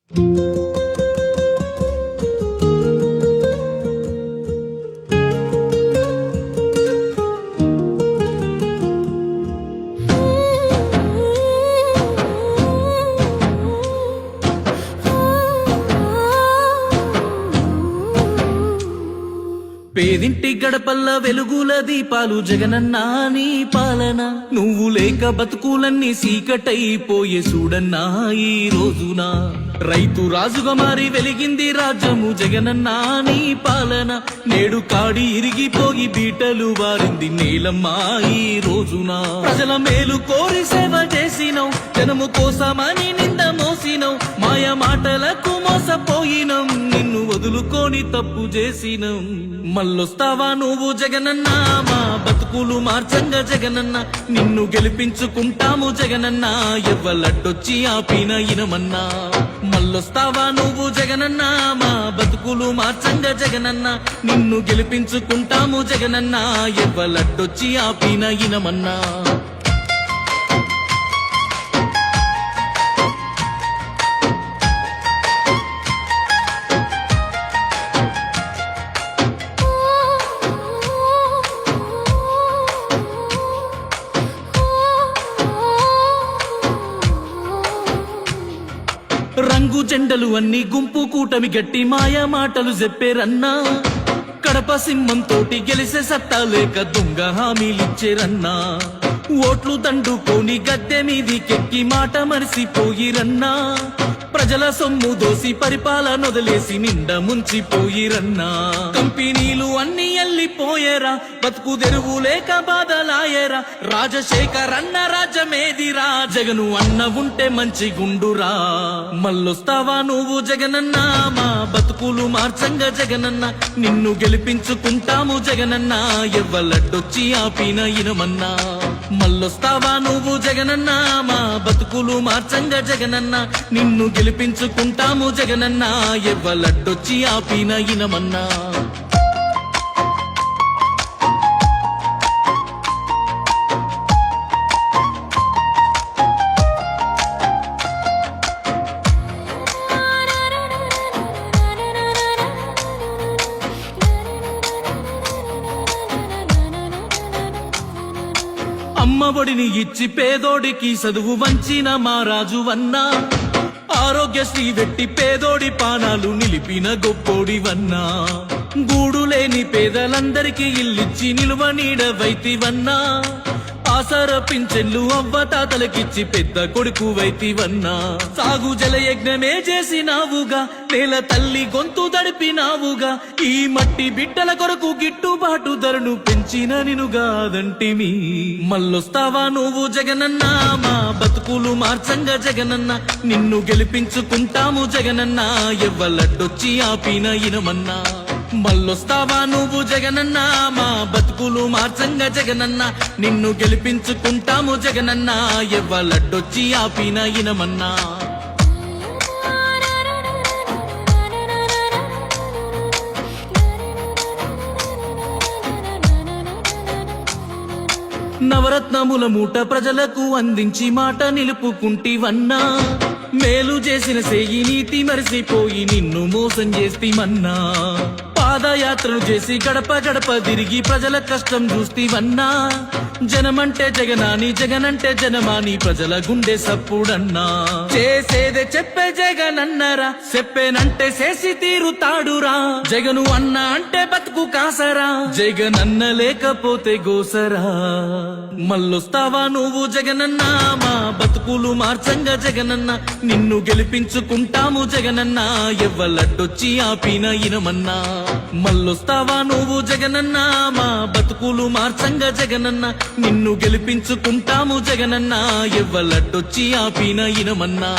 పేదింటి గడపల్ల వెలుగుల దీపాలు జగనన్నా నీ పాలన, నువ్వు లేక బతుకులన్నీ సీకటైపోయే చూడన్నా ఈ రోజున. రైతు రాజుగా మారి వెలిగింది రాజ్యము జగనన్నా నీ పాలన, నేడు కాడి ఇరిగిపోయి బీటలు వారింది నేలమ్మా ఈ రోజున. ప్రజల మేలు కోరి సేవ చేసినవు, జనము కోసమని నింద మోసినవు, మాయ మాటలకు మోసపోయినం, నిన్ను వదులుకొని తప్పు చేసినం. మళ్ళొస్తావా నువ్వు జగనన్నా, మా బతుకులు మార్చంగా జగనన్నా, నిన్ను గెలిపించుకుంటాము జగనన్నా, ఎవ్వలడ్డొచ్చి ఆపిన ఇనమన్నా. మళ్ళొస్తావా నువ్వు జగనన్నా, మా బతుకులు మార్చంగా జగనన్నా, నిన్ను గెలిపించుకుంటాము జగనన్నా, ఎవ్వలడ్డొచ్చి ఆపిన ఇనమన్నా. రంగు జెండలు అన్ని గుంపు కూటమి గట్టి మాయా మాటలు చెప్పేరన్నా, కడప సింహంతోటి గెలిసే సత్తా లేక దొంగ హామీలిచ్చేరన్నా, ఓట్లు దండుకొని గద్దె మీదికెక్కి మాట మరిసిపోయిరన్నా, ప్రజల సొమ్ము దోసి పరిపాలన వదిలేసి నిండా ముంచిపోయిరన్నా. కంపెనీలు అన్ని ఎల్లిపోయేరా, బతుకు తెరువు లేక బాధలాయేరా, రాజశేఖర్ అన్న రాజ్యమేదిరా, జగను అన్న ఉంటే మంచి గుండురా. మళ్ళొస్తావా నువ్వు జగనన్నా, మా బతుకులు మార్చంగా జగనన్నా, నిన్ను గెలిపించుకుంటాము జగనన్నా, ఎవ్వలడ్డొచ్చి ఆపిన ఇనమన్నా. మళ్ళొస్తావా నువ్వు జగనన్నా, మా బతుకులు మార్చంగా జగనన్నా, నిన్ను గెలిపించుకుంటాము జగనన్నా, ఎవ్వలడ్డొచ్చి ఆపిన ఇనమన్నా. అమ్మఒడిని ఇచ్చి పేదోడికి చదువు వంచిన మా రాజువన్నా, ఆరోగ్యశ్రీ వెట్టి పేదోడి పానాలు నిలిపిన గొప్పోడివన్నా, గూడు లేని పేదలందరికీ ఇల్లిచ్చి నిలువ నీడవైతివన్నా, ఆసర పింఛన్లు అవ్వతాతలకిచ్చి పెద్ద కొడుకు వైతివన్నా, సాగు జలయజ్ఞమే చేసినావుగా, నేల తల్లి గొంతు దడిపినావుగా, ఈ మట్టి బిడ్డల కొరకు గిట్టుబాటు ధరను పెంచిన నినుగాదంటిమి. మళ్ళొస్తావా నువ్వు జగనన్నా, మా బతుకులు మార్చంగా జగనన్నా, నిన్ను గెలిపించుకుంటాము జగనన్నా, ఎవ్వలడ్డొచ్చి ఆపిన ఇనమన్నా. మళ్ళొస్తావా నువ్వు జగనన్నా, మా బతుకులు మార్చంగా జగనన్నా, నిన్ను గెలిపించుకుంటాము జగనన్నా, ఎవ్వలడ్డొచ్చి ఆపిన ఇనమన్నా. నవరత్నముల మూట ప్రజలకు అందించి మాట నిలుపుకుంటివన్నా, మేలు చేసిన సేయి నీతి మరిసిపోయి నిన్ను మోసం చేస్తిమన్నా, పాదయాత్రలు చేసి గడప గడప తిరిగి ప్రజల కష్టం చూస్తివన్నా, జనమంటే జగనాని జగనంటే జనమాని ప్రజల గుండె సప్పుడన్నా. చేసేదే చెప్పే జగనన్నరా, చెప్పేనంటే చేసి తీరుతాడురా, జగను అన్న అంటే బతుకు కాసరా, జగనన్న లేకపోతే గోసరా. మళ్ళొస్తావా నువ్వు జగనన్నా, మా బతుకులు మార్చంగా జగనన్నా, నిన్ను గెలిపించుకుంటాము జగనన్నా, ఎవ్వలడ్డొచ్చి ఆపిన ఇనమన్నా. మళ్ళొస్తావా నువ్వు జగనన్నా, మా బతుకులు మార్చంగా జగనన్నా, నిన్ను గెలిపించుకుంటాము జగనన్నా, ఎవ్వలడ్డొచ్చి ఆపిన ఇనమన్నా.